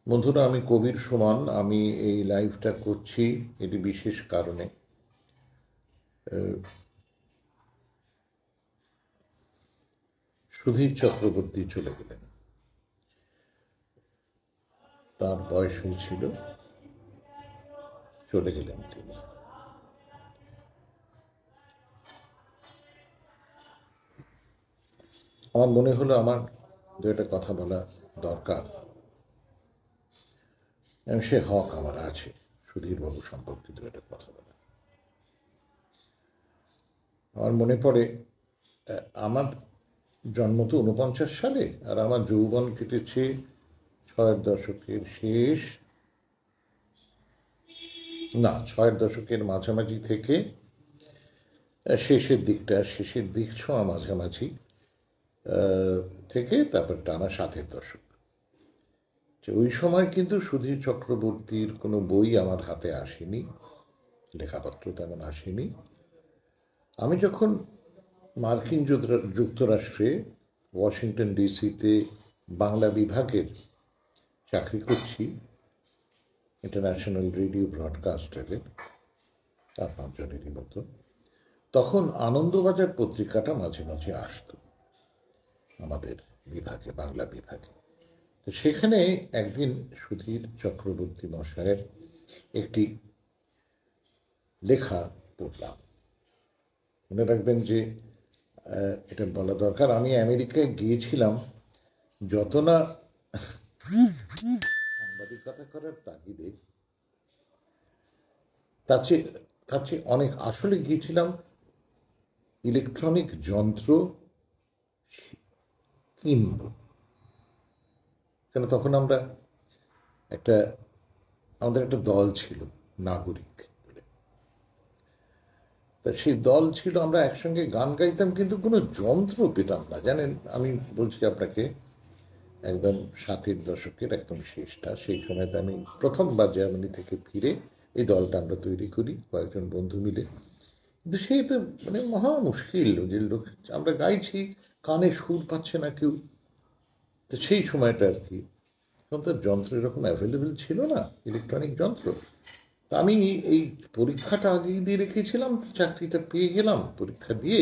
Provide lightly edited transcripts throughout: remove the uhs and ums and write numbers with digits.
বন্ধুরা, আমি কবির সুমন। আমি এই লাইভটা করছি এটি বিশেষ কারণে। সুধীর চক্রবর্তী চলে গেলেন। তার বয়স হয়েছিল, চলে গেলেন তিনি। আমার মনে হলো আমার দু একটা কথা বলা দরকার। সে হক আমার আছে সুধীরবাবু সম্পর্কে দু একটা কথা বলা। আমার মনে পড়ে, আমার জন্ম তো 49 সালে, আর আমার যৌবন কেটেছে 6-এর দশকের শেষ, না 6-এর দশকের মাঝামাঝি থেকে শেষের দিক ছোঁয়া মাঝামাঝি থেকে তারপর টানা 7-এর দশক। ওই সময় কিন্তু সুধীর চক্রবর্তীর কোনো বই আমার হাতে আসেনি, লেখাপত্র তেমন আসেনি। আমি যখন মার্কিন যুক্তরাষ্ট্রে ওয়াশিংটন ডিসিতে বাংলা বিভাগের চাকরি করছি, ইন্টারন্যাশনাল রেডিও ব্রডকাস্টারের 4-5 জনেরই মতো, তখন আনন্দবাজার পত্রিকাটা মাঝে মাঝে আসতো আমাদের বিভাগে, বাংলা বিভাগে। তো সেখানে একদিন সুধীর চক্রবর্তী মশায়ের একটি লেখা পড়লাম। মনে রাখবেন যে এটা বলা দরকার, আমি আমেরিকায় গিয়েছিলাম যত না সাংবাদিকতা করার তাগিদে, তার চেয়ে অনেক আসলে গিয়েছিলাম ইলেকট্রনিক যন্ত্র কিনব। কেন, তখন আমাদের একটা দল ছিল নাগরিক বলে। তা সেই দল ছিল, আমরা একসঙ্গে গান গাইতাম, কিন্তু কোনো যন্ত্র পেতাম না। জানেন, আমি বলছি আপনাকে, একদম 7-এর দশকের একদম শেষটা, সেই সময়তে আমি প্রথমবার জার্মানি থেকে ফিরে এই দলটা আমরা তৈরি করি কয়েকজন বন্ধু মিলে। কিন্তু সেই তো মানে মহা মুশকিল, যে লোক আমরা গাইছি, কানে সুর পাচ্ছে না কেউ। তো সেই সময়টা আর কি, তখন তো যন্ত্র এরকম অ্যাভেলেবেল ছিল না, ইলেকট্রনিক যন্ত্র। তা আমি এই পরীক্ষাটা আগেই দিয়ে রেখেছিলাম, তো চাকরিটা পেয়ে গেলাম পরীক্ষা দিয়ে।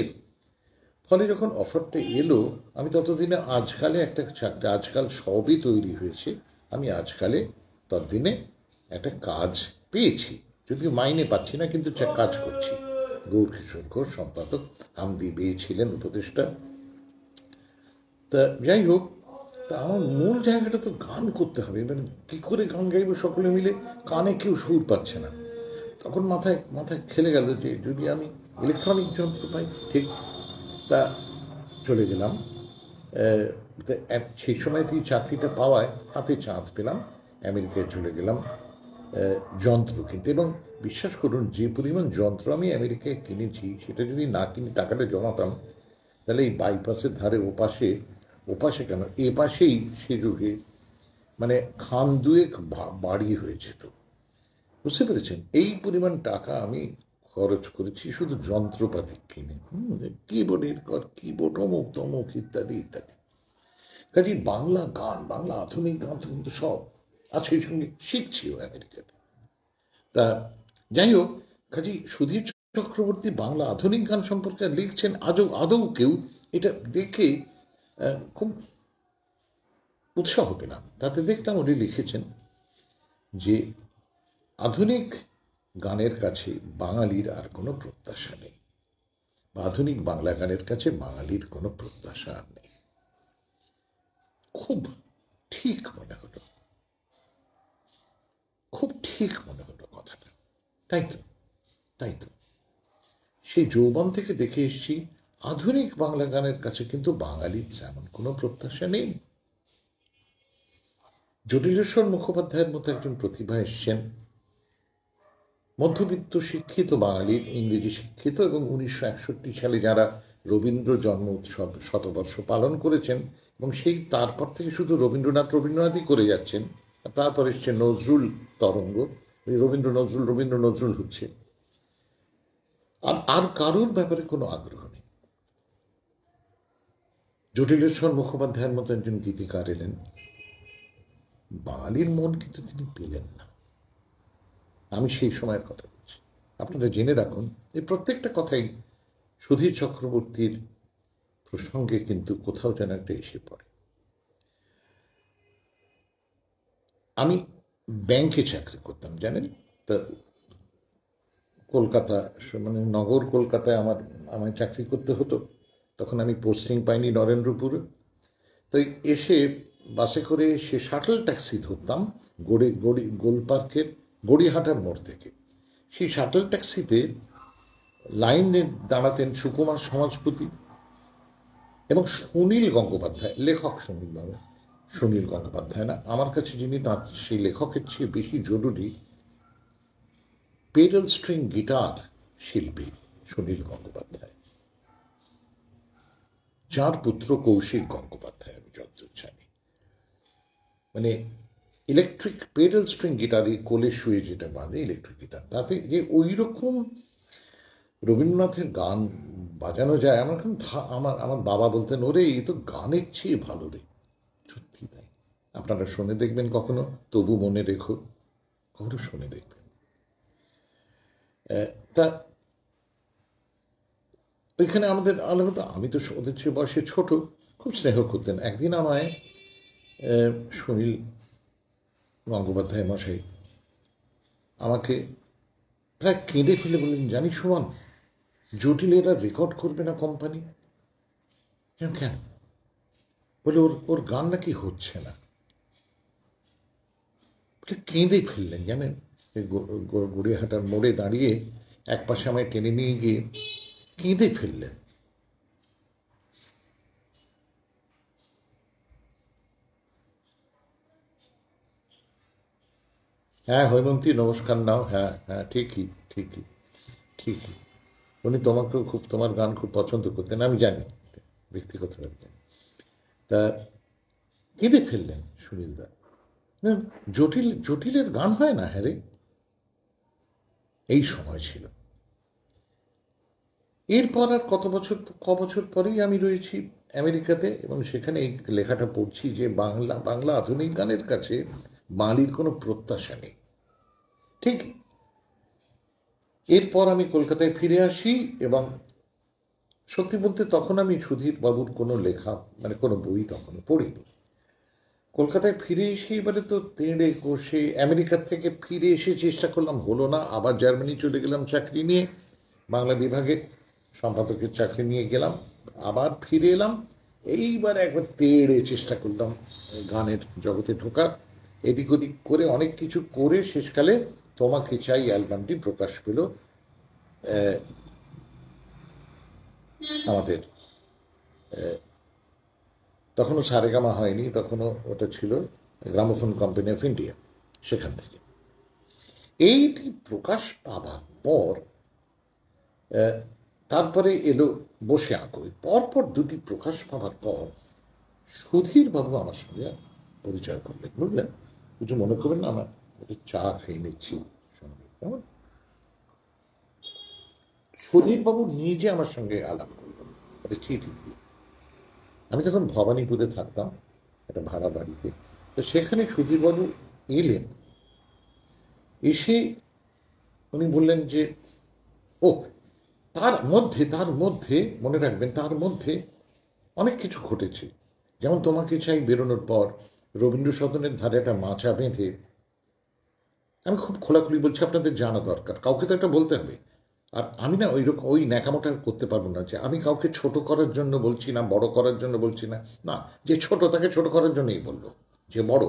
ফলে যখন অফারটা এলো, আমি ততদিনে আজকালে একটা চাকরি, আজকাল সবই তৈরি হয়েছে, আমি আজকালে ততদিনে একটা কাজ পেয়েছি, যদিও মাইনে পাচ্ছি না, কিন্তু কাজ করছি। গৌরকিশোর ঘোষ সম্পাদক, হামদি বে ছিলেন উপদেষ্টা। তা যাই হোক, তা আমার মূল জায়গাটা তো গান করতে হবে। এবার কী করে গান গাইব সকলে মিলে, কানে কেউ সুর পাচ্ছে না। তখন মাথায় খেলে গেল যে যদি আমি ইলেকট্রনিক যন্ত্র পাই, ঠিক। তা চলে গেলাম। সেই সময় থেকে চাকরিটা পাওয়ায় হাতে চাঁদ পেলাম, আমেরিকায় চলে গেলাম যন্ত্র কিনতে। এবং বিশ্বাস করুন, যে পরিমাণ যন্ত্র আমি আমেরিকায় কিনেছি, সেটা যদি না কিনে টাকাটা জমাতাম, তাহলে এই বাইপাসের ধারে ওপাশে কেন, এ পাশেই সে যুগে মানে খান দুয়েক বাড়ি হয়েছে। তো বুঝতে পেরেছেন, এই পরিমাণ টাকা আমি খরচ করেছি শুধু যন্ত্রপাতি কিনে, কিবোর্ড অমুক তমুক ইত্যাদি ইত্যাদি। কাজে বাংলা গান, বাংলা আধুনিক গান তো কিন্তু সব আছে, সেই সঙ্গে শিখছিও আমেরিকাতে। তা যাই হোক, কাজী সুধীর চক্রবর্তী বাংলা আধুনিক গান সম্পর্কে লিখছেন, আদৌ কেউ এটা দেখে খুব উৎসাহ পেলাম। তাতে দেখলাম উনি লিখেছেন যে আধুনিক গানের কাছে বাঙালির আর কোনো প্রত্যাশা নেই, বা আধুনিক বাংলা গানের কাছে বাঙালির কোনো প্রত্যাশা আর নেই। খুব ঠিক মনে হলো, খুব ঠিক মনে হলো কথাটা। তাই তো সেই যৌবন থেকে দেখে এসছি, আধুনিক বাংলা গানের কাছে কিন্তু বাঙালির যেমন কোনো প্রত্যাশা নেই। জটিলেশ্বর মুখোপাধ্যায়ের মতো একজন প্রতিভা এসছেন, মধ্যবিত্ত শিক্ষিত বাঙালির, ইংরেজি শিক্ষিত, এবং 1961 সালে যারা রবীন্দ্র জন্ম উৎসব শতবর্ষ পালন করেছেন, এবং সেই তারপর থেকে শুধু রবীন্দ্রনাথই করে যাচ্ছেন। তারপর এসছে নজরুল তরঙ্গ, রবীন্দ্র নজরুল হচ্ছে, আর কারোর ব্যাপারে কোনো আগ্রহ নেই। জটিলেশ্বর মুখোপাধ্যায়ের মতো একজন গীতিকার এলেন, বাঙালির মন কিন্তু তিনি পেলেন না। আমি সেই সময়ের কথা বলছি। আপনারা জেনে রাখুন, এই প্রত্যেকটা কথাই সুধীর চক্রবর্তীর প্রসঙ্গে কিন্তু কোথাও যেন একটা এসে পড়ে। আমি ব্যাংকে চাকরি করতাম, জানেন তা, কলকাতা, মানে নগর কলকাতায় আমায় চাকরি করতে হতো। তখন আমি পোস্টিং পাইনি নরেন্দ্রপুরে। তো এসে বাসে করে সে শাটল ট্যাক্সি ধরতাম গোলপার্কের গড়িয়াহাটার মোড় থেকে। সেই শাটল ট্যাক্সিতে লাইনে দাঁড়াতেন সুকুমার সমাজপতি এবং সুনীল গঙ্গোপাধ্যায়, লেখক সুনীল গঙ্গোপাধ্যায় না, আমার কাছে যিনি, তাঁর সেই লেখকের চেয়ে বেশি জরুরি পেডাল স্ট্রিং গিটার শিল্পী সুনীল গঙ্গোপাধ্যায়, যার পুত্র কৌশিক গঙ্গোপাধ্যায়, আমি যতদূর জানি। মানে ইলেকট্রিক পেডাল স্ট্রিং গিটার, এই কোলে শুয়ে যেটা বাজে ইলেকট্রিক গিটার, তাতে যে ওই রকম রবীন্দ্রনাথের গান বাজানো যায়, আমার বাবা বলতেন, ওরে এই তো গানের চেয়ে ভালো রে। সত্যি তাই, আপনারা শুনে দেখবেন কখনো, তবু মনে রেখো, কখনো শুনে দেখবেন। তা ওইখানে আমাদের আলাদা, আমি তো ওদের চেয়ে বয়সে ছোট, খুব স্নেহ করতেন। একদিন আমায় সুনীল গঙ্গোপাধ্যায় মশাই আমাকে প্রায় কেঁদে ফেলে বললেন, জানিস সুমন, জটিল এরা রেকর্ড করবে না কোম্পানি। কেন? বলে ওর গান নাকি হচ্ছে না। কেঁদে ফেললেন, জানেন, গড়িয়াহাটার মোড়ে দাঁড়িয়ে এক পাশে আমায় টেনে নিয়ে গিয়ে কেঁদে ফেললেন। হ্যাঁ হৈমন্তী, নমস্কার নাও। হ্যাঁ হ্যাঁ, ঠিকই ঠিকই ঠিকই। উনি তোমাকেও খুব, তোমার গান খুব পছন্দ করতেন, আমি জানি ব্যক্তিগতভাবে। তা কেঁদে ফেললেন সুনীলদা। জটিলের গান হয় না, হ্যাঁ রে। এই সময় ছিল। এরপর আর ক বছর পরেই আমি রয়েছি আমেরিকাতে, এবং সেখানে এই লেখাটা পড়ছি যে বাংলা আধুনিক গানের কাছে বাঙালির কোনো প্রত্যাশা নেই। ঠিক এরপর আমি কলকাতায় ফিরে আসি, এবং সত্যি বলতে তখন আমি সুধীর বাবুর কোনো লেখা, মানে কোনো বই তখন পড়িনি। কলকাতায় ফিরে এসে এবারে তো তেড়ে কষে, আমেরিকার থেকে ফিরে এসে চেষ্টা করলাম, হলো না। আবার জার্মানি চলে গেলাম চাকরি নিয়ে, বাংলা বিভাগে সম্পাদকের চাকরি নিয়ে গেলাম, আবার ফিরে এলাম। এইবার একবার তেড়ে চেষ্টা করলাম গানের জগতে ঢোকার। এদিক ওদিক করে অনেক কিছু করে শেষকালে তোমাকে চাই অ্যালবামটি প্রকাশ পেল আমাদের। তখনও সারেগামা হয়নি, তখনও ওটা ছিল গ্রামোফোন কোম্পানি অফ ইন্ডিয়া, সেখান থেকে। এইটি প্রকাশ পাবার পর তারপরে এলো বসে আঁকো। পরপর দুটি প্রকাশ পাবার পর সুধীর বাবু আমার সঙ্গে পরিচয় করলেন, বুঝলেন। কিছু মনে করবেন না, আমার একটু চা খেয়ে নিচ্ছি সঙ্গে, কেমন। সুধীর বাবু নিজে আমার সঙ্গে আলাপ করলেন, একটা চিঠি দিয়ে। আমি তখন ভবানীপুরে থাকতাম একটা ভাড়া বাড়িতে। তো সেখানে সুধীরবাবু এলেন, এসে উনি বললেন যে ও, তার মধ্যে মনে রাখবেন, তার মধ্যে অনেক কিছু ঘটেছে। যেমন তোমাকে চাই বেরোনোর পর রবীন্দ্র সদনের ধারে একটা মাচা বেঁধে, আমি খুব খোলাখুলি বলছি, আপনাদের জানা দরকার, কাউকে তো একটা বলতে হবে। আর আমি না ওই ন্যাকামোটা করতে পারবো না যে আমি কাউকে ছোট করার জন্য বলছি না, বড় করার জন্য বলছি না। না, যে ছোট তাকে ছোট করার জন্যই বলবো, যে বড়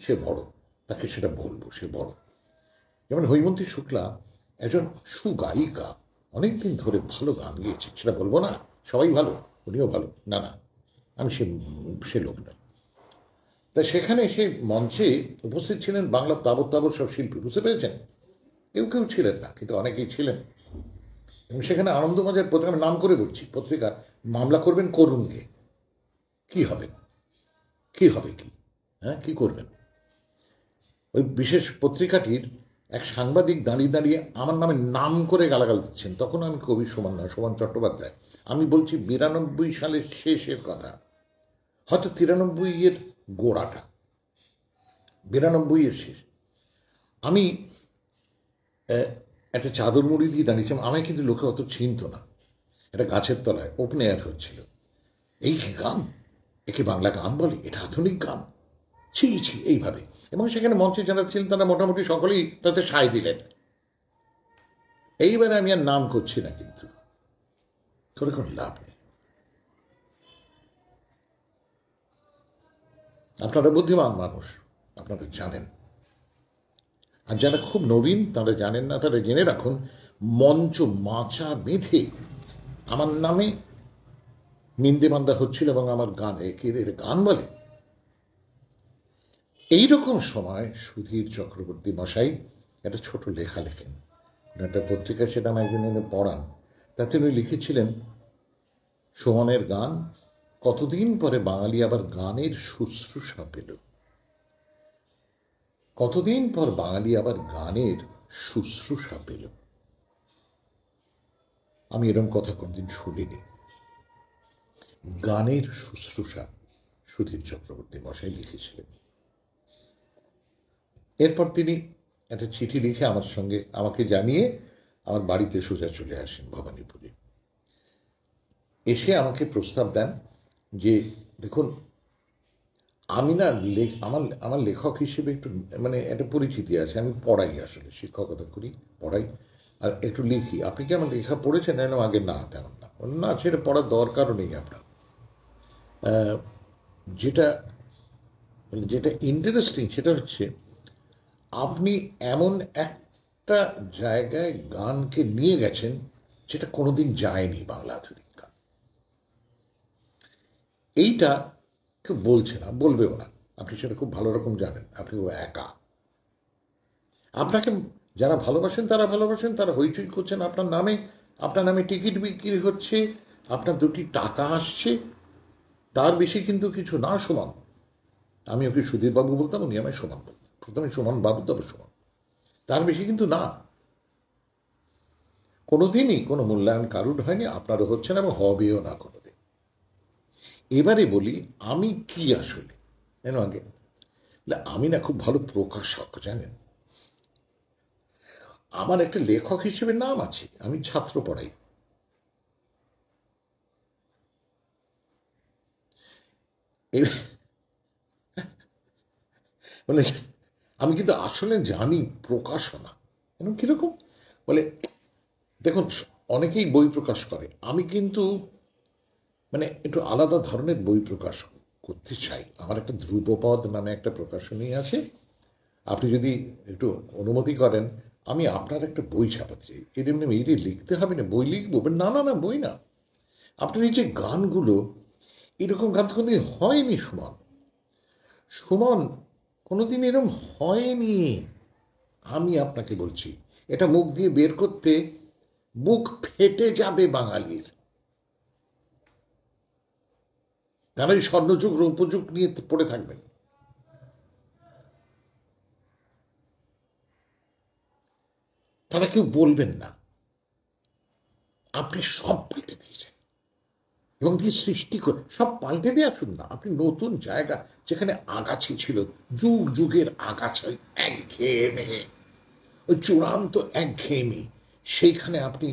সে বড়, তাকে সেটা বলবো, সে বড়। যেমন হৈমন্তী শুক্লা একজন সুগায়িকা, অনেকদিন ধরে ভালো গান গেয়েছে, সেটা বলবো না সবাই ভালো, উনিও ভালো, না না, আমি সে লোক নয়। তাই সেখানে সেই মঞ্চে উপস্থিত ছিলেন বাংলা তাবৎ সব শিল্পী, বুঝতে পেরেছেন। কেউ ছিলেন না, কিন্তু অনেকেই ছিলেন। এবং সেখানে আনন্দবাজার প্রথমে নাম করে বলছি পত্রিকা মামলা করবেন করুণকে, কি হবে কি হ্যাঁ, কি করবেন। ওই বিশেষ পত্রিকাটির এক সাংবাদিক দাঁড়িয়ে আমার নামে নাম করে গালাগাল দিচ্ছেন। তখন আমি কবি সোমান চট্টোপাধ্যায়। আমি বলছি 92 সালের শেষের কথা, হয়তো 93 গোড়াটা। 92-এর শেষ। আমি একটা চাদর মুড়ি দিয়ে দাঁড়িয়েছিলাম, আমায় কিন্তু লোকে অত চিনত না। একটা গাছের তলায় ওপেন এয়ার হচ্ছিল। এই কি গান, একে বাংলা গান বলে, এটা আধুনিক গান, ছি ছি, এইভাবে। এবং সেখানে মঞ্চে যারা ছিলেন তারা মোটামুটি সকলেই তাতে সায় দিলেন। এইবারে আমি আর নাম করছি না, কিন্তু করে কোনো লাভ নেই। আপনারা বুদ্ধিমান মানুষ, আপনারা জানেন। আর যারা খুব নবীন তারা জানেন না, তারা জেনে রাখুন, মঞ্চ মাচা বেঁধে আমার নামে নিন্দেবান্দা হচ্ছিল এবং আমার গান, এর গান বলে। এইরকম সময় সুধীর চক্রবর্তী মশাই একটা ছোট লেখা লেখেন, একটা পত্রিকা, সেটা আমি একজন এনে পড়ান। তাতে উনি লিখেছিলেন, সুমনের গান, কতদিন পরে বাঙালি আবার গানের শুশ্রূষা পেল, কতদিন পর বাঙালি আবার গানের শুশ্রূষা পেল। আমি এরকম কথা কোনদিন শুনিনি। গানের শুশ্রূষা সুধীর চক্রবর্তী মশাই লিখেছিলেন। এরপর তিনি একটা চিঠি লিখে আমাকে জানিয়ে আমার বাড়িতে সোজা চলে আসেন ভবানীপুরে। এসে আমাকে প্রস্তাব দেন যে, দেখুন, আমি না আমার লেখক হিসেবে একটু একটা পরিচিতি আছে, আমি পড়াই, আসলে শিক্ষকতা করি, পড়াই, আর একটু লিখি। আপনি কি আমার লেখা পড়েছেন? আগে না, তেমন না। না, সেটা পড়ার দরকারও নেই আপনার। যেটা ইন্টারেস্টিং সেটা হচ্ছে, আপনি এমন একটা জায়গায় গানকে নিয়ে গেছেন যেটা কোনোদিন যায়নি বাংলা আধুনিক গান। এইটা কেউ বলছে না, বলবেও না, আপনি সেটা খুব ভালো রকম জানেন। আপনি খুব একা। আপনাকে যারা ভালোবাসেন তারা ভালোবাসেন, তারা হইচই করছেন আপনার নামে টিকিট বিক্রি হচ্ছে, আপনার 2টি টাকা আসছে, তার বেশি কিন্তু কিছু না। সুমন, আমি ওকে সুধীর বাবু বলতাম, উনি আমায় সুমন বলতেন, প্রথমে সুমন বাবু, তবে সুমন, তার বেশি কিন্তু না। কোনোদিনই কোনো মূল্যায়ন কারুর হয়নি, আপনারও হচ্ছে না এবং হবেও না কোনোদিন। এবারে বলি আমি কি আসলে, আগে আমি না খুব ভালো প্রকাশক, জানেন। আমার একটা লেখক হিসেবে নাম আছে, আমি ছাত্র পড়াই। আমি কিন্তু আসলে জানি প্রকাশনা কিরকম। দেখুন, অনেকেই বই প্রকাশ করে, আমি কিন্তু একটু আলাদা ধরনের বই প্রকাশ করতে চাই। আমার একটা ধ্রুবপদ নামে একটা প্রকাশনী আছে। আপনি যদি একটু অনুমতি করেন, আমি আপনার একটা বই ছাপাতে চাই। এমনি লিখতে হবে না, বই লিখবো না, না না, বই না। আপনার এই যে গানগুলো, এরকম গান তো কোনোদিন হয়নি সুমন, কোনোদিন এরকম হয়নি। আমি আপনাকে বলছি, এটা মুখ দিয়ে বের করতে বুক ফেটে যাবে বাঙালির। তারা এই স্বর্ণযুগ রৌপ্যযুগ নিয়ে পড়ে থাকবেন। তারা কেউ বলবেন না। আপনি সব পাল্টে দিয়েছেন এবং তিনি সৃষ্টি করে সব পাল্টে দিয়ে আসুন না। আপনি নতুন জায়গা, যেখানে আগাছি ছিল, যুগ যুগের আগাছা, একঘেয়েমে, ওই চূড়ান্ত একঘেয়েমি, সেইখানে আপনি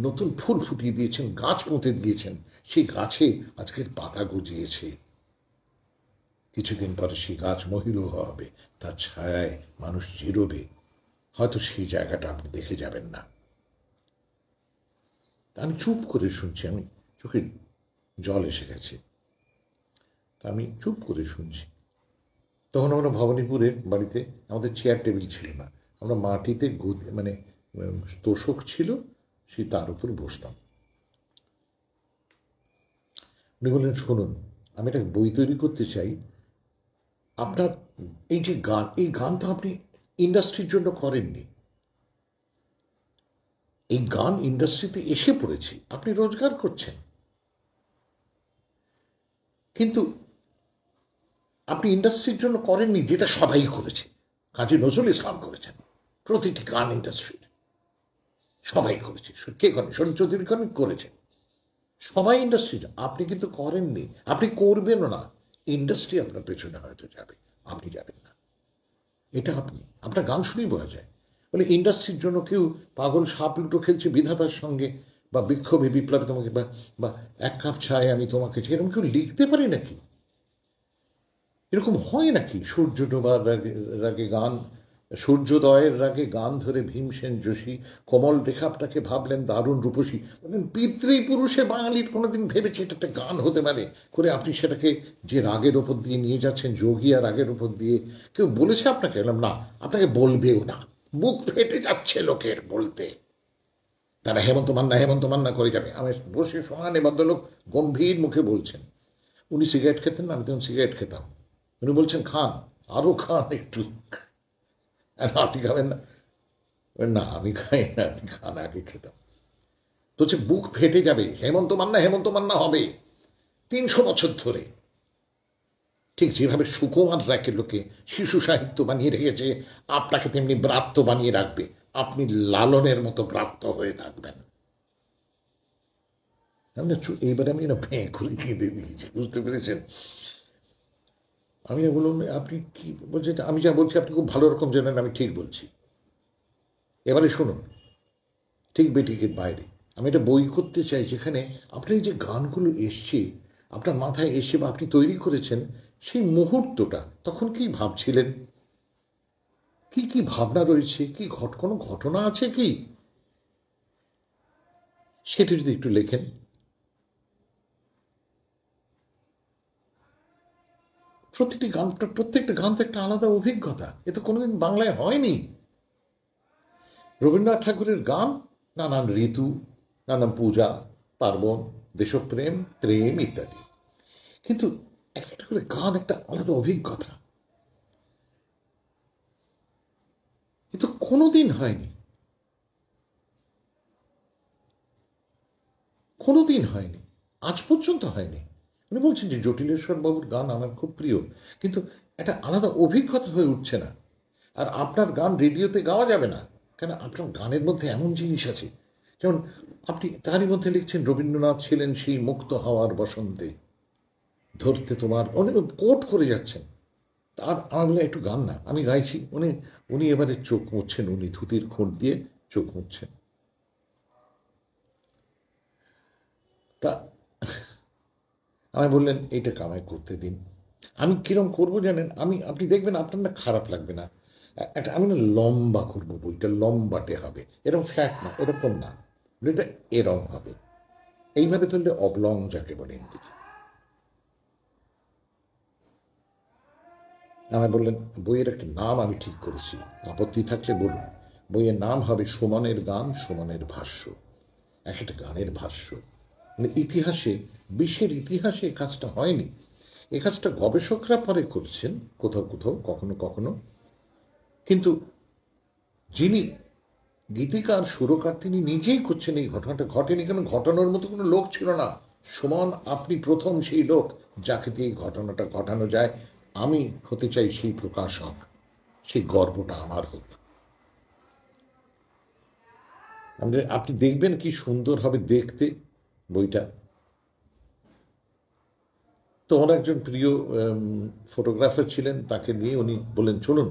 নতুন ফুল ফুটিয়ে দিয়েছেন, গাছ পুঁতে দিয়েছেন। সেই গাছে আজকের পাতা গজিয়েছে, কিছুদিন পরে সেই গাছ মহিরুহ হবে, তার ছায়ায় মানুষ জিরোবে। হয়তো সেই জায়গাটা আপনি দেখে যাবেন না। আমি চুপ করে শুনছি, আমি চোখে জল এসে গেছে, তা আমি চুপ করে শুনছি। তখন আমরা ভবানীপুরের বাড়িতে, আমাদের চেয়ার টেবিল ছিল না, আমরা মাটিতে তোষক ছিল, সে তার উপর বসতাম। উনি বললেন, শুনুন, আমি একটা বই তৈরি করতে চাই। আপনার এই যে গান, এই গান তো আপনি ইন্ডাস্ট্রির জন্য করেননি। এই গান ইন্ডাস্ট্রিতে এসে পড়েছে, আপনি রোজগার করছেন, কিন্তু আপনি ইন্ডাস্ট্রির জন্য করেননি যেটা সবাই করেছে। কাজী নজরুল ইসলাম করেছেন, প্রতিটি গান ইন্ডাস্ট্রির সবাই করেছে। কে করেন? শরীর চৌধুরী করেছেন, সবাই ইন্ডাস্ট্রির। আপনি কিন্তু করেননি, আপনি করবেনও না। ইন্ডাস্ট্রি আপনার পেছনে হয়তো যাবে, আপনি যাবেন না। এটা আপনি, আপনার গান শুনেই বোঝা যায়। মানে ইন্ডাস্ট্রির জন্য কেউ পাগল সাপ লুটো খেলছে বিধাতার সঙ্গে, বা বিক্ষোভে বিপ্লবে তোমাকে, বা এক কাপ চায় আমি তোমাকে চাই, এরকম কেউ লিখতে পারি নাকি? এরকম হয় নাকি? সূর্য ডোবার রাগে গান, সূর্যোদয়ের রাগে গান ধরে ভীমসেন যোশী কমল রেখাপটাকে ভাবলেন দারুণ রূপসী। পিতৃপুরুষে বাঙালির কোনোদিন ভেবেছে এটা একটা গান হতে পারে, করে আপনি সেটাকে যে রাগের ওপর দিয়ে নিয়ে যাচ্ছেন, যোগী আর রাগের ওপর দিয়ে, কেউ বলেছে আপনাকে? এলাম না, আপনাকে বলবেও না, বুক ফেটে যাচ্ছে লোকের বলতে। তারা হেমন্ত মান্না করে যাবে। আমি বসে সমানে ভদ্রলোক গম্ভীর মুখে বলছেন, উনি সিগারেট খেতেন না, আমি তখন সিগারেট খেতাম, উনি বলছেন খান, আরো খান একটু। আপনি খাবেন না? না আমি খাই না, আপনি খান, আগে খেতাম। তো হচ্ছে বুক ফেটে যাবে, হেমন্ত মান্না হবে 300 বছর ধরে। ঠিক যেভাবে সুকুমার রায়কে লোকে শিশু সাহিত্য বানিয়ে রেখেছে, আপনাকে তেমনি ব্রাত্য বানিয়ে রাখবে। আপনি লালনের মতো ব্রাত্য হয়ে থাকবেন। এইবারে আমি ভেঁ করে কেঁদে দিয়েছি, বুঝতে পেরেছেন? আমি বললাম, আপনি কি বলছেন? আমি যা বলছি আপনি খুব ভালো রকম জানেন আমি ঠিক বলছি। এবারে শুনুন, ঠিক বেঠিকের বাইরে আমি একটা বই করতে চাই যেখানে আপনার এই যে গানগুলো এসছে, আপনার মাথায় এসে বা আপনি তৈরি করেছেন, সেই মুহূর্তটা তখন কি ভাবছিলেন, কি কি ভাবনা রয়েছে, কি কোনো ঘটনা আছে কি, সেটা যদি একটু লেখেন। প্রত্যেকটা গান তো একটা আলাদা অভিজ্ঞতা। এ তো কোনোদিন বাংলায় হয়নি। রবীন্দ্রনাথ ঠাকুরের গান নানান ঋতু, নানান পূজা পার্বণ, দেশপ্রেম, প্রেম ইত্যাদি, কিন্তু একটা করে গান একটা আলাদা অভিজ্ঞতা। এ তো কোনোদিন হয়নি, কোনোদিন হয়নি, আজ পর্যন্ত হয়নি। উনি বলছেন যে জটিলেশ্বর বাবুর গান আমার খুব প্রিয়, কিন্তু একটা আলাদা অভিজ্ঞতা হয়ে উঠছে না। আর আপনার গান রেডিওতে গাওয়া যাবে না, কেন? আপনার গানের মধ্যে এমন জিনিস আছে, যেমন আপনি তারই মধ্যে লিখছেন রবীন্দ্রনাথ ছিলেন সেই মুক্ত হাওয়ার বসন্তে, ধরতে তোমার, অনেক কোট করে যাচ্ছেন। আর আমার বলে একটু গান না, আমি গাইছি। উনি এবারে চোখ মুছছেন, উনি ধুতির খুঁট দিয়ে চোখ মুছছেন। তা আমায় বললেন এইটা কামাই করতে দিন। আমি কিরম করবো জানেন? আপনি দেখবেন আপনার না খারাপ লাগবে না। একটা আমি না লম্বা করবো, বইটা লম্বাটে হবে, এরকম ফ্ল্যাট না, এরকম না, বইটা এরম হবে। এইভাবে তুললে অবলং যাকে বলে ইংরেজি। আমায় বললেন বইয়ের একটা নাম আমি ঠিক করেছি, আপত্তি থাকলে বলুন। বইয়ের নাম হবে সুমনের গান, সুমনের ভাষ্য। একটা গানের ভাষ্য। মানে ইতিহাসে, বিশ্বের ইতিহাসে এই কাজটা হয়নি। এই কাজটা গবেষকরা পরে করছেন কোথাও কোথাও, কখনো কখনো, কিন্তু যিনি গীতিকার সুরকার তিনি নিজেই করছেন। এই ঘটনাটা ঘটেনি, কেন? ঘটানোর মতো কোনো লোক ছিল না। সুমন, আপনি প্রথম সেই লোক যাকে দিয়ে এই ঘটনাটা ঘটানো যায়। আমি হতে চাই সেই প্রকাশক, সেই গর্বটা আমার হোক। আপনি দেখবেন কি সুন্দর হবে দেখতে বইটা। তো ওর একজন প্রিয় ফটোগ্রাফার ছিলেন, তাকে দিয়ে উনি বললেন চলুন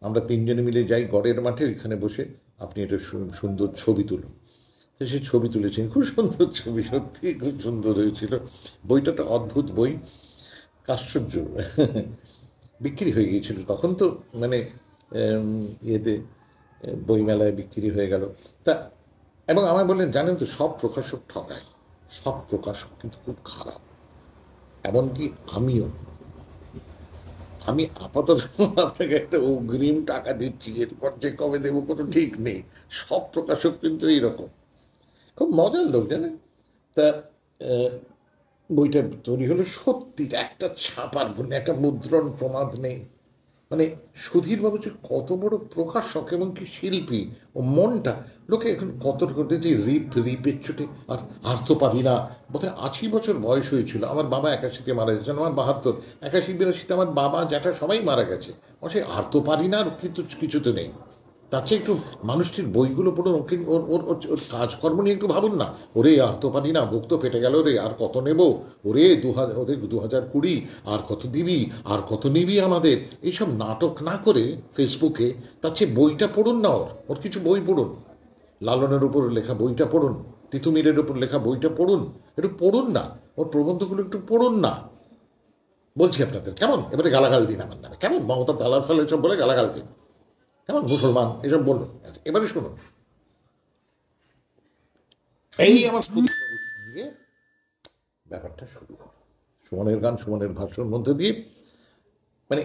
আমরা 3 জনে মিলে যাই গড়ের মাঠে, ওইখানে বসে আপনি একটা সুন্দর ছবি তুলুন। তো সেই ছবি তুলেছেন, খুব সুন্দর ছবি, সত্যি খুব সুন্দর হয়েছিল। বইটা তো অদ্ভুত বই, আশ্চর্য। বিক্রি হয়ে গিয়েছিল তখন তো, মানে ইয়েতে বইমেলায় বিক্রি হয়ে গেল। তা এবং আমায় বললেন জানেন তো সব প্রকাশক ঠকায়, সব প্রকাশক কিন্তু খুব খারাপ, এমনকি আমিও। আমি আপাতত আপনাকে একটা অগ্রিম টাকা দিচ্ছি, এরপর যে কবে দেবো কোনো ঠিক নেই। সব প্রকাশক কিন্তু এইরকম, খুব মজার লোক জানেন। তা বইটা তৈরি হলো, সত্যি একটা ছাপার ভুল নেই, একটা মুদ্রণ প্রমাদ নেই। মানে সুধীরবাবু যে কত বড় প্রকাশক এবং কি শিল্পী, ও মনটা, লোকে এখন কত যে রিপের চোটে আর তো পারি না। বোধহয় 80 বছর বয়স হয়েছিল। আমার বাবা 81-তে মারা গেছেন, আমার 72, 81-82-তে আমার বাবা জ্যাঠা সবাই মারা গেছে। সে আর তো পারি না, আর কিছুতে নেই। তার চেয়ে একটু মানুষটির বইগুলো পড়ুন, ওর কাজকর্ম নিয়ে একটু ভাবুন না। ওরে আর তো পারি না, বুক তো ফেটে গেল রে, আর কত নেব, ওরে 2020 আর কত দিবি, আর কত নিবি আমাদের, এইসব নাটক না করে ফেসবুকে তার চেয়ে বইটা পড়ুন না, ওর কিছু বই পড়ুন, লালনের উপর লেখা বইটা পড়ুন, তিতুমিরের উপর লেখা বইটা পড়ুন, একটু পড়ুন না, ওর প্রবন্ধগুলো একটু পড়ুন না। বলছি আপনাদের, কেমন এবারে গালাগাল দিন আমার নামে, কেমন মমতা দালাল ফাল এসব বলে গালাগাল দিন, কেমন মুসলমান এসব বললো। এবারে শুনুন, এই আমার সঙ্গে ব্যাপারটা শুরু হল, সুমনের গান, সুমনের ভাষণের মধ্যে দিয়ে, মানে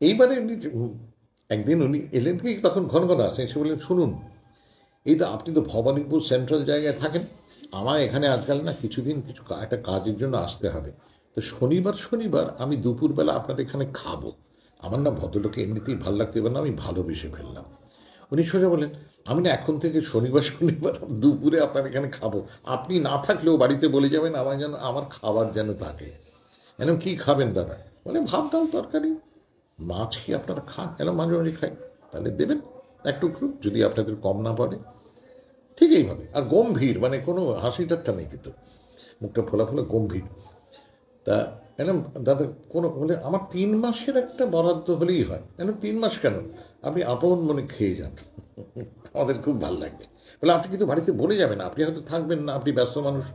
এইবারে একদিন উনি এলেন কি, তখন ঘন ঘন আসেন, এসে বললেন শুনুন, এই তো আপনি তো ভবানীপুর সেন্ট্রাল জায়গায় থাকেন, আমার এখানে আজকাল না কিছুদিন একটা কাজের জন্য আসতে হবে, তো শনিবার আমি দুপুরবেলা আপনার এখানে খাবো, আমার না ভদ্রলোকে এমনিতেই ভালো লাগতে পারে না, আমি ভালোবেসে ফেললাম। উনি সোজা বলেন, আমি না এখন থেকে শনিবার দুপুরে আপনার এখানে খাবো, আপনি না থাকলেও বাড়িতে বলে যাবেন আমার যেন আমার খাবার যেন থাকে। কেন, কি খাবেন দাদা? বলে ভাত ডাল তরকারি, মাছ কি আপনারা খান? কেন মাঝে মাঝে খাই, তাহলে দেবেন এক টুকরো, যদি আপনাদের কম না পড়ে। ঠিক এইভাবে, আর গম্ভীর, মানে কোনো হাসি ঠাট্টা নেই, কিন্তু মুখটা ফোলা ফোলা গম্ভীর। তা এরম দাদা কোনো বলে আমার 3 মাসের একটা বরাদ্দ হলেই হয়। কেন 3 মাস কেন, আপনি আপন মনে খেয়ে যান, আমাদের খুব ভালো লাগবে। বলে আপনি কিন্তু বাড়িতে বলে যাবেন, আপনি হয়তো থাকবেন না, আপনি ব্যস্ত মানুষ,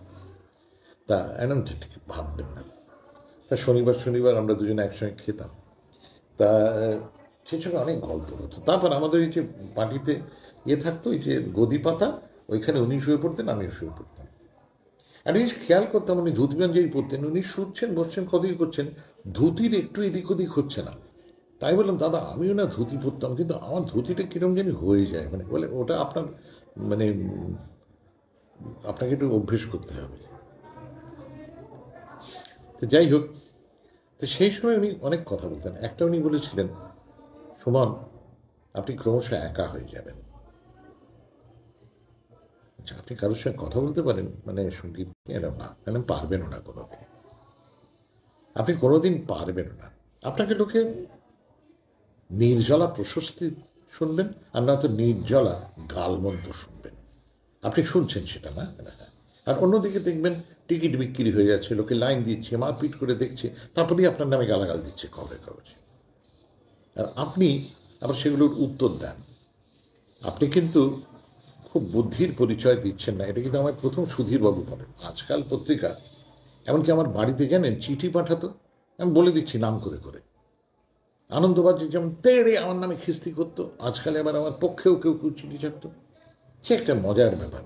তা এরম ঠিক ভাববেন না। তা শনিবার আমরা দুজনে একসঙ্গে খেতাম, তা সেই সময় অনেক গল্প হতো। তারপর আমাদের এই যে পার্টিতে থাকতো, এই যে গদি পাতা, ওইখানে উনি শুয়ে পড়তেন, আমিও শুয়ে পড়তাম। একটা জিনিস খেয়াল করতাম, উনি ধুতি পাঞ্জাবি পরতেন, উনি শুচ্ছেন বসছেন কতই করছেন, ধুতির একটু এদিক ওদিক হচ্ছে না। তাই বললাম, দাদা আমিও না ধুতি পরতাম, কিন্তু আমার ধুতিটা কিরম জানি হয়ে যায়, মানে বলে ওটা আপনার মানে আপনাকে একটু অভ্যেস করতে হবে। তো যাই হোক, তো সেই সময় উনি অনেক কথা বলতেন। একটা উনি বলেছিলেন, সুমন আপনি ক্রমশ একা হয়ে যাবেন। আচ্ছা, আপনি কারোর সঙ্গে কথা বলতে পারেন, মানে সঙ্গীত এরকম না, মানে পারবেনও না কোনোদিন, আপনি কোনোদিন পারবেন না। আপনাকে লোকে নির্জলা প্রশস্তি শুনবেন, আর নয়তো নির্জলা গালমন্দ শুনবেন। আপনি শুনছেন সেটা না? আর অন্যদিকে দেখবেন টিকিট বিক্রি হয়ে যাচ্ছে, লোকে লাইন দিচ্ছে, মারপিট করে দেখছে, তারপরেই আপনার নামে গালাগাল দিচ্ছে খবরে কাগজে, আর আপনি আবার সেগুলোর উত্তর দেন। আপনি কিন্তু খুব বুদ্ধির পরিচয় দিচ্ছেন না, এটা কিন্তু আমার প্রথম সুধীরবাবু বলেন। আজকাল পত্রিকা, এমনকি আমার বাড়িতে জানেন চিঠি পাঠাতো, আমি বলে দিচ্ছি নাম করে করে, আনন্দবাজার যেমন তেড়ে আমার নামে খিস্তি করতো, আজকাল আবার আমার পক্ষেও কেউ কেউ চিঠি ছাড়তো, সে একটা মজার ব্যাপার।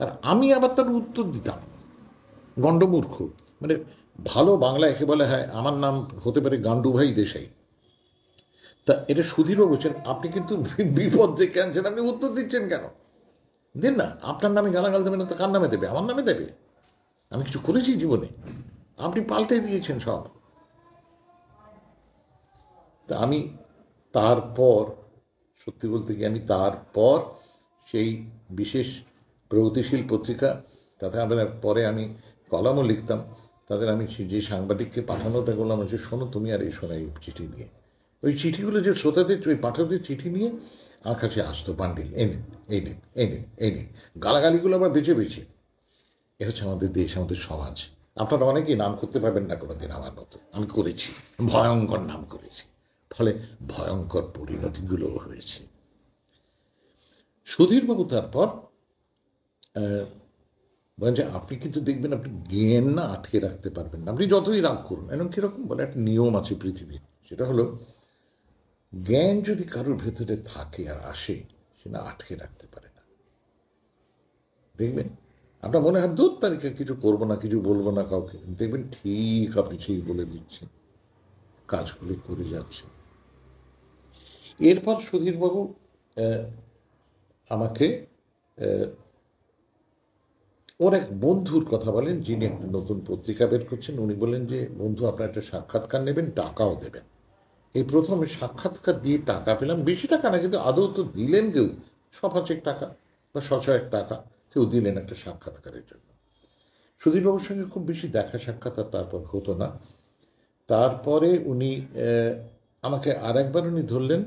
আর আমি আবার তার উত্তর দিতাম, গণ্ডমূর্খ, মানে ভালো বাংলা একে বলে, হ্যাঁ আমার নাম হতে পারে গান্ডুভাই দেশাই। তা এটা সুধীরও বলছেন, আপনি কিন্তু বিপদ ডেকে আনছেন, আপনি উত্তর দিচ্ছেন কেন? দিন না, আপনার নামে গালাগাল দেবে না তো কার নামে দেবে? আমার নামে দেবে? আমি কিছু করেছি জীবনে? আপনি পাল্টে দিয়েছেন সব। তা আমি তারপর, সত্যি বলতে কি, আমি তারপর সেই বিশেষ প্রগতিশীল পত্রিকা, তাতে পরে আমি কলামও লিখতাম, তাদের আমি যে সাংবাদিককে পাঠানো তাকে বললাম যে শোনো তুমি আর এই শোনা এই চিঠি নিয়ে, ওই চিঠিগুলো যে শ্রোতাদের, ওই পাঠকদের চিঠি নিয়ে আমার কাছে আসতো বান্ডিল, এনে এই নিন গালাগালিগুলো আবার বেছে বেছে। এ হচ্ছে আমাদের দেশ, আমাদের সমাজ। আপনারা অনেকেই নাম করতে পারবেন না কোনোদিন আমার মতো, আমি করেছি, ভয়ঙ্কর নাম করেছি, ফলে ভয়ঙ্কর পরিণতিগুলোও হয়েছে। সুধীরবাবু তারপর বলেন যে আপনি কিন্তু দেখবেন আপনি জ্ঞান না আটকে রাখতে পারবেন না, আপনি যতই রাগ করুন। এরকম কিরকম বলে, একটা নিয়ম আছে পৃথিবীর, সেটা হলো জ্ঞান যদি কারোর ভেতরে থাকে আর আসে, সে না আটকে রাখতে পারে না। দেখবেন আপনার মনে হয় 2 তারিখে কিছু করবো না, কিছু বলবো না কাউকে, দেখবেন ঠিক আপনি সেই বলে দিচ্ছেন, কাজগুলো করে যাচ্ছেন। এরপর সুধীরবাবু আমাকে ওর এক বন্ধুর কথা বলেন, যিনি একটা নতুন পত্রিকা বের করছেন। উনি বললেন যে বন্ধু আপনার একটা সাক্ষাৎকার নেবেন, টাকাও দেবেন। এই প্রথমে সাক্ষাৎকার দিয়ে টাকা পেলাম, বেশি টাকা না, কিন্তু আদৌ তো দিলেন কেউ 5-5 টাকা বা 100 টাকা কেউ দিলেন একটা সাক্ষাৎকারের জন্য। সুধীরবাবুর সঙ্গে খুব বেশি দেখা সাক্ষাৎ আর তারপর হতো না। তারপরে উনি আমাকে আর একবার উনি ধরলেন,